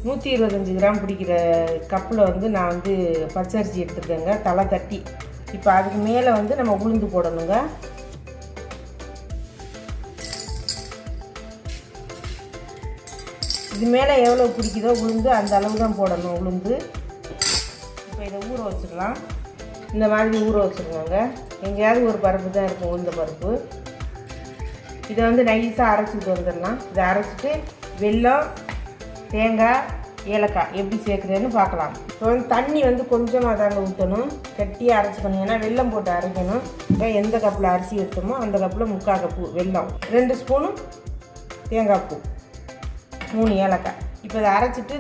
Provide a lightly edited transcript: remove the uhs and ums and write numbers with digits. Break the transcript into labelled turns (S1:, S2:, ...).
S1: 125 gram பிடிக்கிற கப்பில் வந்து நான் வந்து பச்சரிசி எடுத்துருக்கேங்க, தலை தட்டி. இப்போ அதுக்கு மேலே வந்து நம்ம உளுந்து போடணுங்க. இது மேலே எவ்வளோ பிடிக்குதோ உளுந்து அந்த அளவு தான் போடணும் உளுந்து. இப்போ இதை ஊற வச்சிடலாம். இந்த மாதிரி ஊற வச்சுருவாங்க. எங்கேயாவது ஒரு பருப்பு தான் இருக்கும், உளுந்த பருப்பு. இதை வந்து நைஸாக அரைச்சிட்டு வந்துடலாம். இதை அரைச்சிட்டு வெல்லம், தேங்காய், ஏலக்காய் எப்படி சேர்க்குறேன்னு பார்க்கலாம். இப்போ வந்து தண்ணி வந்து கொஞ்சமாக தாங்க ஊற்றணும், கட்டியாக அரைச்சிக்கணும். ஏன்னா வெல்லம் போட்டு அரைக்கணும். இப்போ எந்த கப்பில் அரிசி எடுத்தோமோ அந்த கப்பில் 3/4 கப்பு வெல்லம், 2 ஸ்பூனு தேங்காய் பூ, 3 ஏலக்காய். இப்போ இதை அரைச்சிட்டு